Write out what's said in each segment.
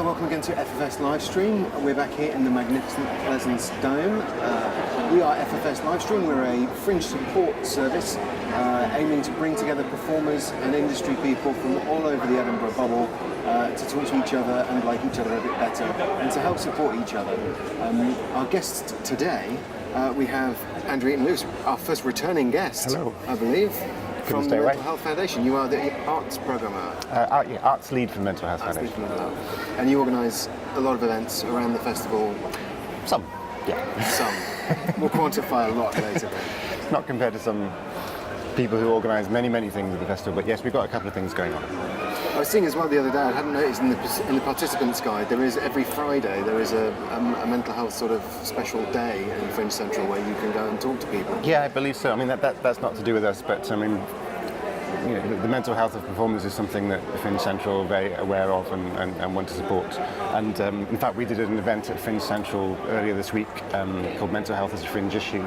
welcome again to FFS Livestream. We're back here in the magnificent Pleasance Dome. We are FFS Livestream. We're a Fringe support service aiming to bring together performers and industry people from all over the Edinburgh bubble to talk to each other and like each other a bit better and to help support each other. Our guest today, we have Andrew Eaton, who's our first returning guest, Hello. I believe. From the Mental Mental Health Foundation. You are the arts programmer. Arts lead for Mental Health Arts lead Foundation. for Mental Health. And you organise a lot of events around the festival. Some, yeah. Some. We'll quantify a lot later. Not compared to some people who organise many, many things at the festival, but yes, we've got a couple of things going on. I was seeing as well the other day, I hadn't noticed in the participants guide, there is every Friday, there is a mental health sort of special day in Fringe Central where you can go and talk to people. Yeah, I believe so. I mean, that's not to do with us, but I mean, you know, the mental health of performers is something that Fringe Central are very aware of and want to support. And in fact, we did an event at Fringe Central earlier this week called Mental Health as a Fringe Issue,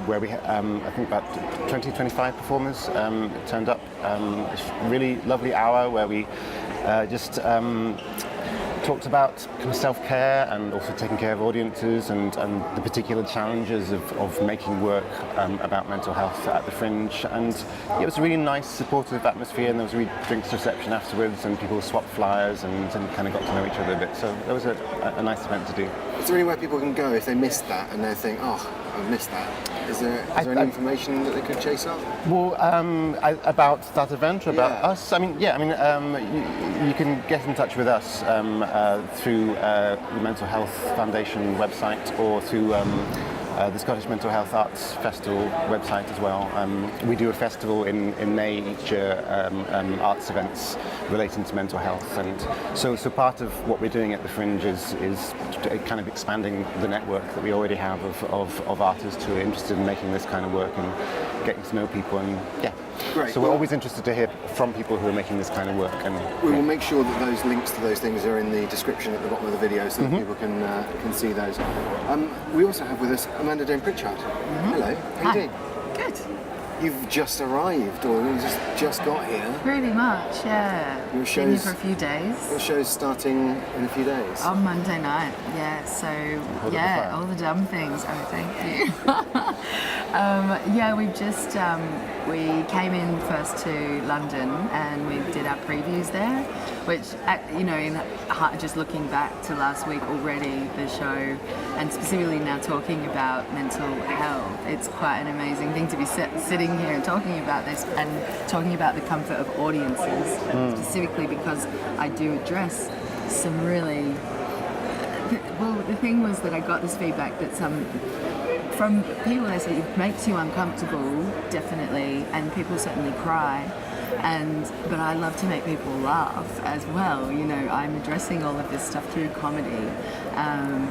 where we I think about 20-25 performers turned up. It's a really lovely hour where we just talked about kind of self-care and also taking care of audiences and the particular challenges of making work about mental health at the Fringe. And it was a really nice, supportive atmosphere, and there was a drinks reception afterwards, and people swapped flyers and kind of got to know each other a bit. So that was a nice event to do. Is there anywhere people can go if they missed that and they think, oh, I've missed that? Is there any information that they could chase up? Well, about that event, or about us? I mean, yeah. I mean, you can get in touch with us through the Mental Health Foundation website or through the Scottish Mental Health Arts Festival website as well. We do a festival in May each year, arts events relating to mental health, and so part of what we're doing at the Fringe is kind of expanding the network that we already have of artists who are interested in making this kind of work and getting to know people, and yeah. Great. So we're always interested to hear from people who are making this kind of work. And we will make sure that those links to those things are in the description at the bottom of the video so that people can see those. We also have with us Amanda Pritchard. Hello, how are you doing? Good. You've just arrived, or you just got here. Pretty much, yeah. Your Been here show's for a few days. Your show's starting in a few days. On Monday night, yeah. So yeah, all the dumb things. Oh, thank you. Yeah, we've just we came in first to London and we did our previews there, which you know, just looking back to last week already, the show, and specifically now talking about mental health, it's quite an amazing thing to be sitting here and talking about this and talking about the comfort of audiences, specifically because I do address some really. Well, the thing was that I got this feedback that from people, they say it makes you uncomfortable, definitely, and people certainly cry. But I love to make people laugh as well. You know, I'm addressing all of this stuff through comedy,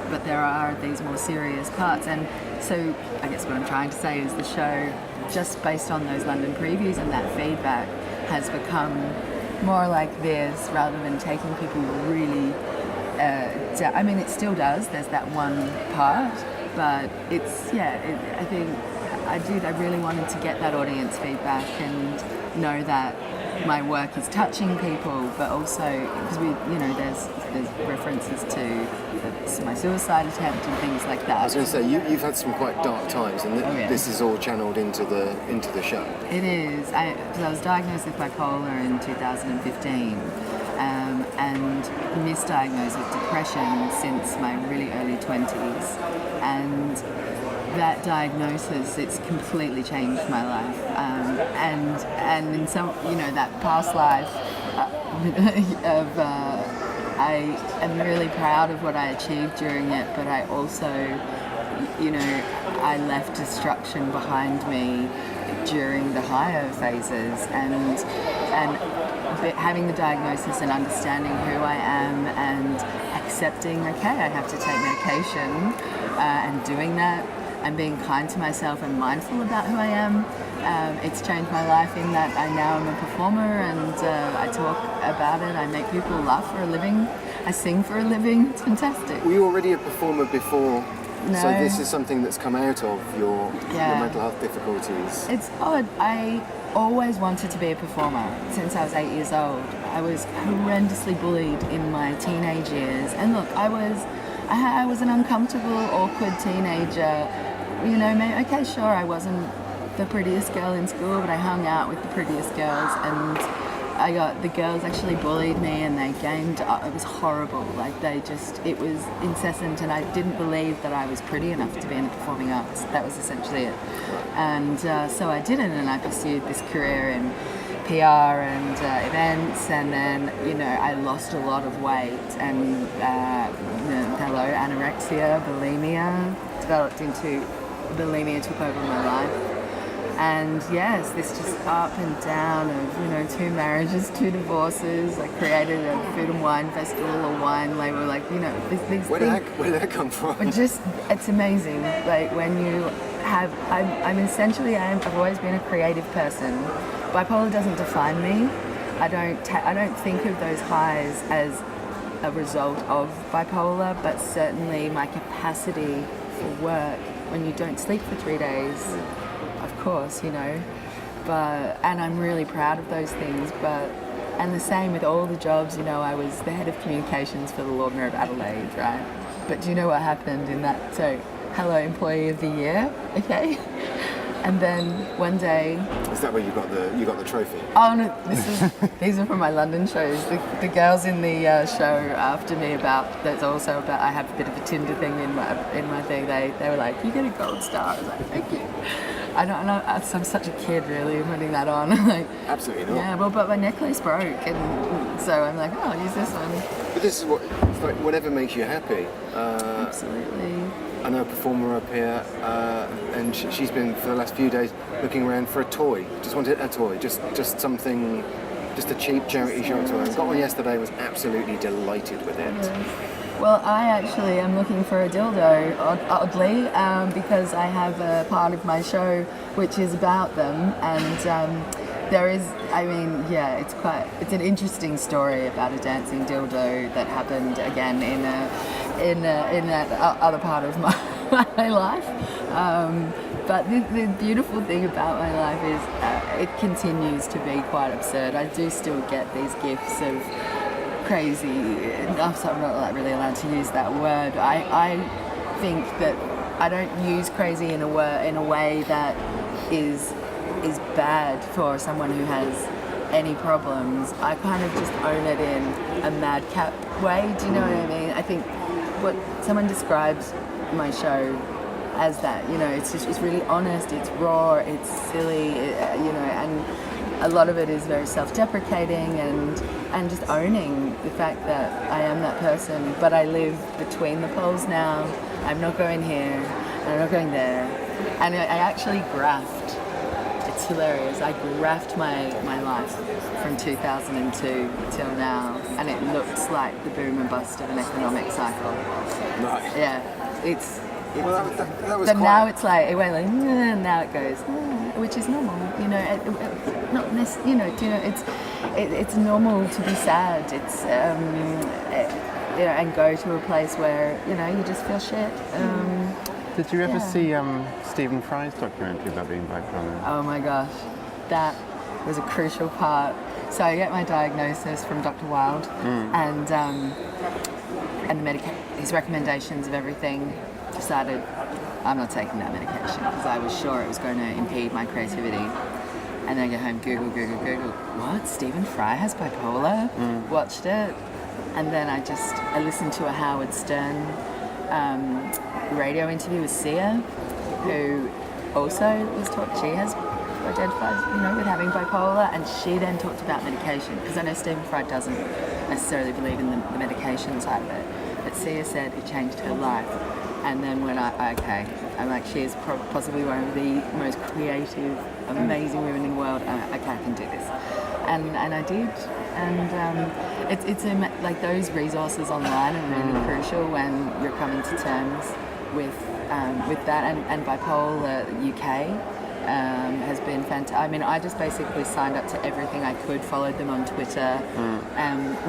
but there are these more serious parts. And so I guess what I'm trying to say is the show, just based on those London previews and that feedback, has become more like this rather than taking people really. I mean, it still does. There's that one part, but it's I think I really wanted to get that audience feedback and know that my work is touching people, but also because there's references to my suicide attempt and things like that. I was going to say you've had some quite dark times, and this is all channeled into the show. It is. Because I was diagnosed with bipolar in 2015. And misdiagnosed with depression since my really early 20s, and that diagnosis, it's completely changed my life, and in some, that past life I am really proud of what I achieved during it, but I also, I left destruction behind me during the higher phases, and having the diagnosis and understanding who I am and accepting, okay, I have to take medication, and doing that and being kind to myself and mindful about who I am. It's changed my life in that I now am a performer, and I talk about it, I make people laugh for a living, I sing for a living. It's fantastic. Were you already a performer before? No. So this is something that's come out of your mental health difficulties? It's odd. always wanted to be a performer since I was 8 years old. I was horrendously bullied in my teenage years, and look, I was an uncomfortable, awkward teenager. You know, okay, sure, I wasn't the prettiest girl in school, but I hung out with the prettiest girls, and the girls actually bullied me, and they gamed up. It was horrible. Like, it was incessant, and I didn't believe that I was pretty enough to be in the performing arts. That was essentially it. And so I didn't, and I pursued this career in PR and events, and then, you know, I lost a lot of weight, and hello, anorexia, bulimia, developed into bulimia, took over my life. And yes, this just up and down of, you know, 2 marriages, 2 divorces. I created a food and wine festival, a wine label, like, you know, these things. Where did that come from? It's amazing. Like, when you have, I've always been a creative person. Bipolar doesn't define me. I don't think of those highs as a result of bipolar, but certainly my capacity for work when you don't sleep for 3 days. Of course, you know, and I'm really proud of those things, and the same with all the jobs. You know, I was the head of communications for the Lord Mayor of Adelaide, right? But do you know what happened in that? So, hello, Employee of the Year, okay? And then one day... Is that where you got the trophy? Oh no, these are from my London shows. The girls in the show after me that's also about, I have a bit of a Tinder thing in my thing. They were like, you get a gold star. I was like, thank you. I don't know. I'm such a kid, really, putting that on. Like, absolutely not. Yeah, well, but my necklace broke, and so I'm like, oh, I'll use this one. But this is it's like whatever makes you happy. Absolutely. I know a performer up here, and she's been for the last few days looking around for a toy. Just wanted a toy, just something, just a cheap charity shop toy. I got one yesterday. Was absolutely delighted with it. Yeah. Well, I actually am looking for a dildo, oddly, because I have a part of my show which is about them, and there is, I mean, yeah, it's an interesting story about a dancing dildo that happened again in that other part of my life. But the beautiful thing about my life is it continues to be quite absurd. I do still get these gifts of crazy. I'm not really allowed to use that word. I think that I don't use crazy in a way that is bad for someone who has any problems. I kind of just own it in a madcap way. Do you know what I mean? I think what someone describes my show as that, you know, it's really honest, it's raw, it's silly, you know, and a lot of it is very self-deprecating and just owning the fact that I am that person, but I live between the poles now. I'm not going here, and I'm not going there. And I actually graphed. It's hilarious. I graphed my life from 2002 till now, and it looks like the boom and bust of an economic cycle. Right. Yeah, it's well, that was but quite... now it's like, it went like, now it goes, which is normal, you know. Not necessarily, you know, it's normal to be sad. It's you know, and go to a place where, you know, you just feel shit. Did you ever see Stephen Fry's documentary about being bipolar? Oh my gosh, that was a crucial part. So I get my diagnosis from Dr. Wilde, and his recommendations of everything. Decided I'm not taking that medication because I was sure it was going to impede my creativity. And then I get home, Google. What? Stephen Fry has bipolar? Watched it. And then I listened to a Howard Stern radio interview with Sia, who also was taught she has identified, you know, with having bipolar, and she then talked about medication, because I know Stephen Fry doesn't necessarily believe in the medication side of it, but Sia said it changed her life. And then when I'm like, she is possibly one of the most creative, amazing women in the world. I can do this, and I did. And it's like those resources online are really crucial when you're coming to terms with that. And Bipolar UK has been fantastic. I mean, I just basically signed up to everything I could, followed them on Twitter.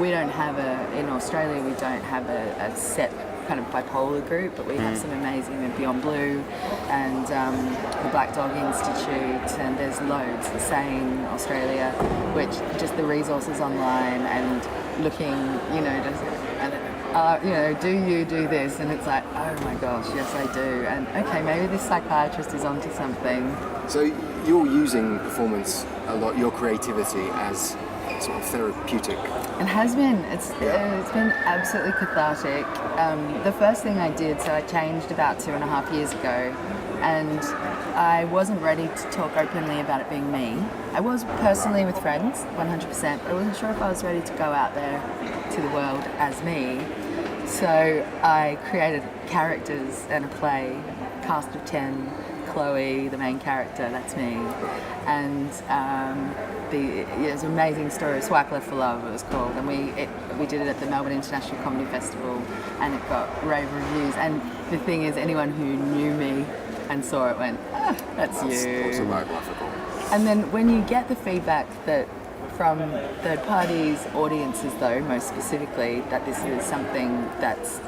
We don't have in Australia, we don't have a set kind of bipolar group, but we have some amazing, Beyond Blue and the Black Dog Institute, and there's loads, Sane Australia, which just the resources online and looking, do you do this? And it's like, oh my gosh, yes I do. And okay, maybe this psychiatrist is onto something. So you're using performance a lot, your creativity as sort of therapeutic. It has been. It's been absolutely cathartic. The first thing I did, so I changed about 2.5 years ago, and I wasn't ready to talk openly about it being me. I was personally with friends, 100%, but I wasn't sure if I was ready to go out there to the world as me. So I created characters and a play, cast of 10, Chloe, the main character, that's me. And it's an amazing story, Swipe Left for Love it was called, and we did it at the Melbourne International Comedy Festival, and it got rave reviews. And the thing is, anyone who knew me and saw it went, that's you. Also biographical. And then when you get the feedback that from third parties, audiences though, most specifically, that this is something that's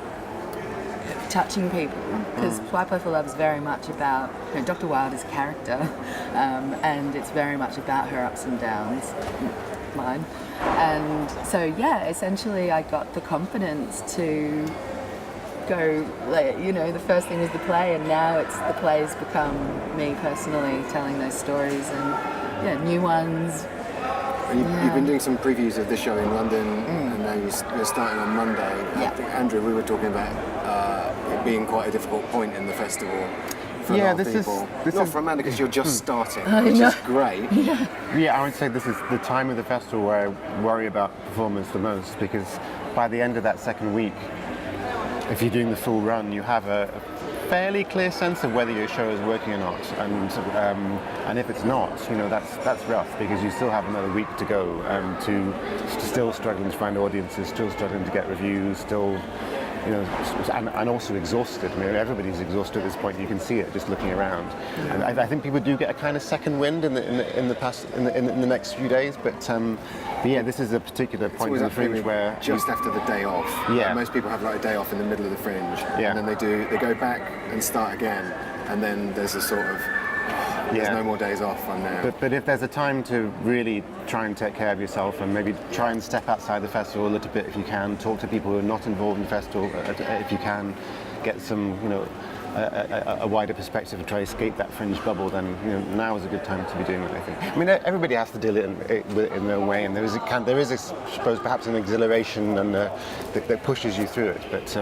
touching people, because Swipe Left for Love is very much about, Dr. Wilde is a character, and it's very much about her ups and downs, mine. And so essentially I got the confidence to go, the first thing was the play, and now the play's become me personally telling those stories, and new ones. And you've been doing some previews of this show in London, and now you're starting on Monday. I think, Andrew, we were talking about it being quite a difficult point in the festival for a lot of people. Not for Amanda, because you're just starting, which is great. Yeah, I would say this is the time of the festival where I worry about performance the most, because by the end of that second week, if you're doing the full run, you have a fairly clear sense of whether your show is working or not, and if it's not, that's rough, because you still have another week to go, still struggling to find audiences, still struggling to get reviews, still, and also exhausted. I mean, everybody's exhausted at this point. You can see it just looking around. And I think people do get a kind of second wind in the next few days, but this is a particular point in the Fringe where just after the day off. Most people have like a day off in the middle of the Fringe, and then they go back and start again, and then there's a sort of there's no more days off on now. But if there's a time to really try and take care of yourself, and maybe try and step outside the festival a little bit if you can, talk to people who are not involved in the festival if you can, get some a wider perspective and try to escape that Fringe bubble, then now is a good time to be doing that, I think. I mean, everybody has to deal in their way, and there is I suppose perhaps an exhilaration and that pushes you through it. But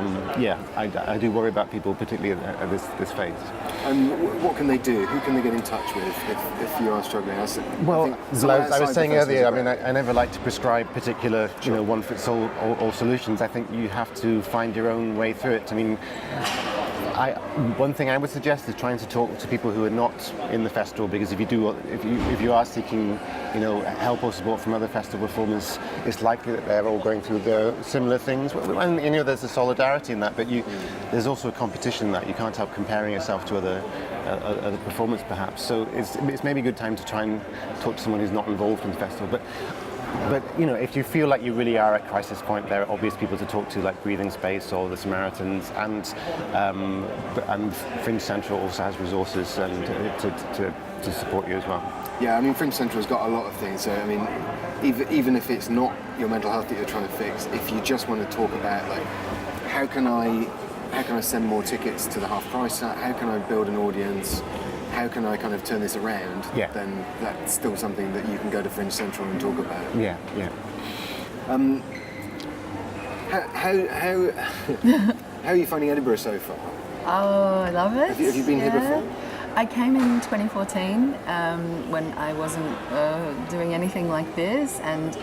I do worry about people, particularly at this phase. And what can they do? Who can they get in touch with if you are struggling? As I was saying earlier, I mean, I never like to prescribe particular one-fits-all solutions. I think you have to find your own way through it. I mean, one thing I would suggest is trying to talk to people who are not in the festival, because if you are seeking help or support from other festival performers, it's likely that they're all going through similar things. And there's a solidarity in that, but there's also a competition in that. You can't help comparing yourself to other performers, perhaps. So it's maybe a good time to try and talk to someone who's not involved in the festival. But if you feel like you really are at crisis point, there are obvious people to talk to, like Breathing Space or the Samaritans, and Fringe Central also has resources and to support you as well. Yeah, I mean, Fringe Central has got a lot of things. So I mean, even if it's not your mental health that you're trying to fix, if you just want to talk about like how can I send more tickets to the half price? How can I build an audience? How can I kind of turn this around? Then that's still something that you can go to Fringe Central and talk about. How are you finding Edinburgh so far? Oh, I love it. Have you been here before? I came in 2014 when I wasn't doing anything like this, and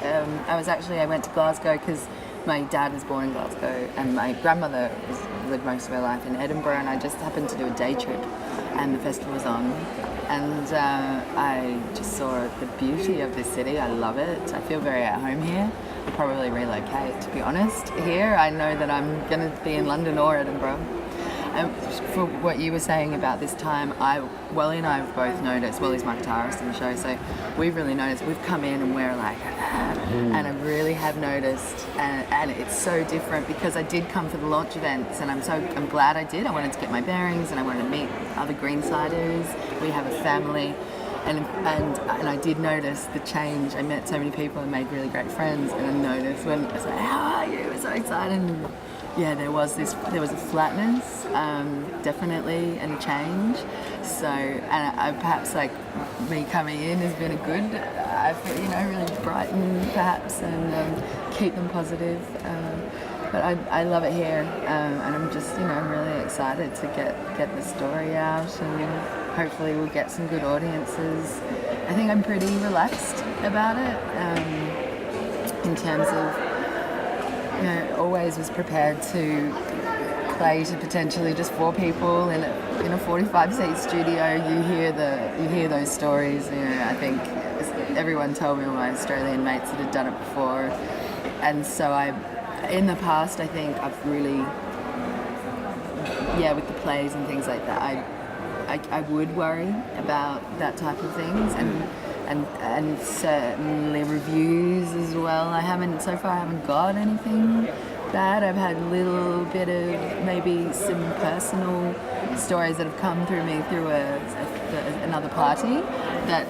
I went to Glasgow because my dad was born in Glasgow and my grandmother lived most of her life in Edinburgh, and I just happened to do a day trip and the festival was on, and I just saw the beauty of this city. I love it. I feel very at home here. I'll probably relocate, to be honest. Here I know that I'm going to be in London or Edinburgh. For what you were saying about this time, Welly and I have both noticed. Welly's my guitarist in the show, so we've really noticed. We've come in and we're like, and I really have noticed, and it's so different because I did come for the launch events, and I'm glad I did. I wanted to get my bearings, and I wanted to meet other Greensiders. We have a family, and I did notice the change. I met so many people and made really great friends, and I noticed when I was like, "How are you?" I was so excited. And yeah, there was a flatness, definitely, and a change. So, and I perhaps like me coming in has been a good, really brighten perhaps and keep them positive. But I love it here, and I'm just, I'm really excited to get the story out, and hopefully we'll get some good audiences. I think I'm pretty relaxed about it in terms of. Always was prepared to play to potentially just 4 people in a 45-seat studio. You hear those stories. I think everyone told me, all my Australian mates that had done it before, and so in the past, I think I've really, with the plays and things like that, I would worry about that type of things, and certainly reviews as well. So far I haven't got anything bad. I've had a little bit of maybe some personal stories that have come through me through another party that,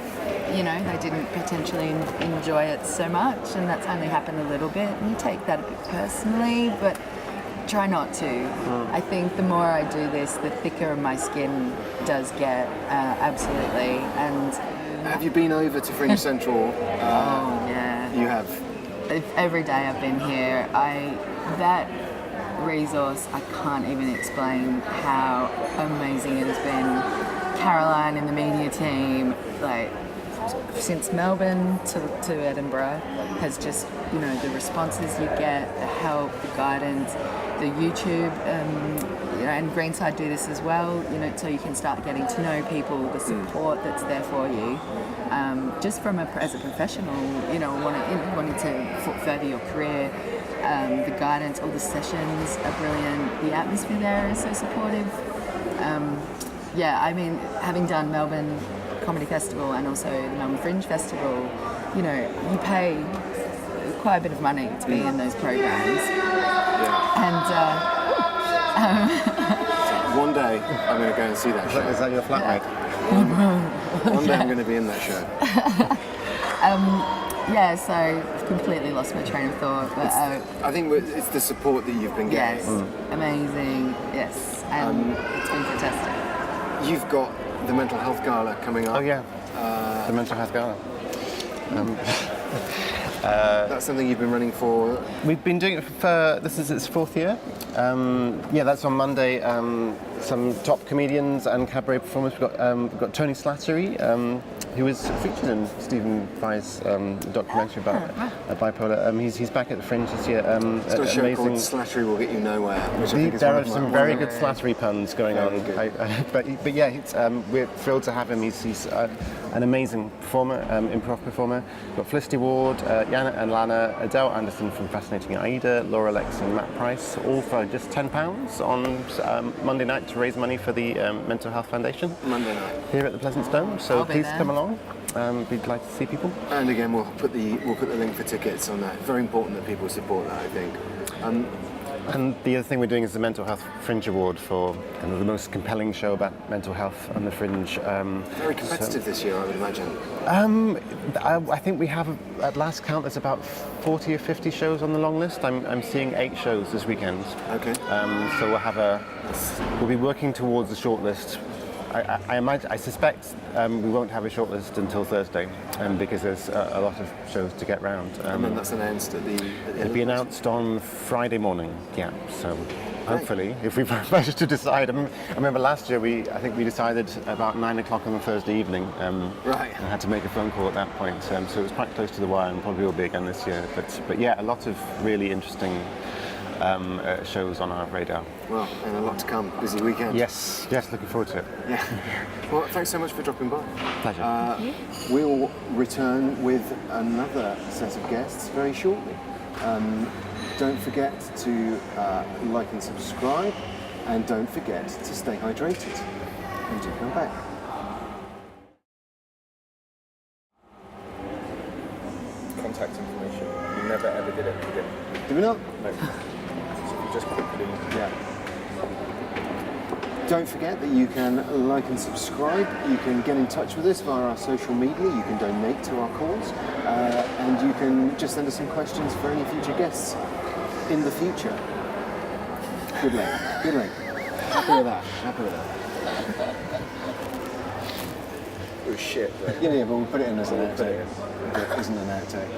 they didn't potentially enjoy it so much, and that's only happened a little bit, and you take that a bit personally, but try not to. I think the more I do this, the thicker my skin does get, absolutely. And have you been over to Fringe Central? Oh, yeah. You have? Every day I've been here, that resource, I can't even explain how amazing it has been. Caroline and the media team, since Melbourne to Edinburgh, has just, the responses you get, the help, the guidance, the YouTube, and Greenside do this as well, so you can start getting to know people, the support that's there for you, just as a professional, wanting to further your career. The guidance, all the sessions are brilliant. The atmosphere there is so supportive. Having done Melbourne Comedy Festival and also the Melbourne Fringe Festival, you pay quite a bit of money to be in those programs. Yeah. One day I'm going to go and see that show. Is that your flatmate? One day I'm going to be in that show. So I've completely lost my train of thought. But I think it's the support that you've been getting. Yes, amazing. Yes, and it's been fantastic. You've got the Mental Health Gala coming up. Oh yeah, the Mental Health Gala. That's something you've been running for. We've been doing it for, this is its 4th year. That's on Monday. Some top comedians and cabaret performers. We've got Tony Slattery, who was featured in Stephen Fry's documentary about bipolar. He's back at the Fringe this year. It's got a show called Slattery Will Get You Nowhere. Which I think is there are some very good Slattery puns going on. We're thrilled to have him. He's an amazing performer, improv performer. We've got Felicity Ward, Yana and Lana, Adele Anderson from Fascinating Aida, Laura Lex and Matt Price, all for just £10 on Monday night to raise money for the Mental Health Foundation. Monday night. Here at the Pleasance Dome, so please come along. We'd like to see people. And again, we'll put the link for tickets on that. Very important that people support that, I think. And the other thing we're doing is the Mental Health Fringe Award for kind of the most compelling show about mental health on the Fringe. Very competitive this year, I would imagine. I think we have, at last count, there's about 40 or 50 shows on the long list. I'm seeing 8 shows this weekend. Okay. So we'll be working towards the shortlist. I suspect we won't have a shortlist until Thursday, because there's a lot of shows to get round. And then that's announced at the it'll be announced on Friday morning. Yeah. So hopefully, if we manage to decide. I remember last year I think we decided about 9 o'clock on the Thursday evening. Right. And had to make a phone call at that point. So it was quite close to the wire, and probably will be again this year. But yeah, a lot of really interesting shows on our radar. Well, and a lot to come. Busy weekend. Yes, looking forward to it. Yeah. Well, thanks so much for dropping by. Pleasure. We'll return with another set of guests very shortly. Don't forget to like and subscribe, and don't forget to stay hydrated. And do come back. Contact information. never ever did it again. Did we not? No. So we just quickly. Yeah. Don't forget that you can like and subscribe. You can get in touch with us via our social media. You can donate to our cause, and you can just send us some questions for any future guests in the future. Good link. Good link. Happy with that. Happy with that. It was shit, though. Yeah, but we'll put it in as an We'll put it outtake. It isn't an outtake.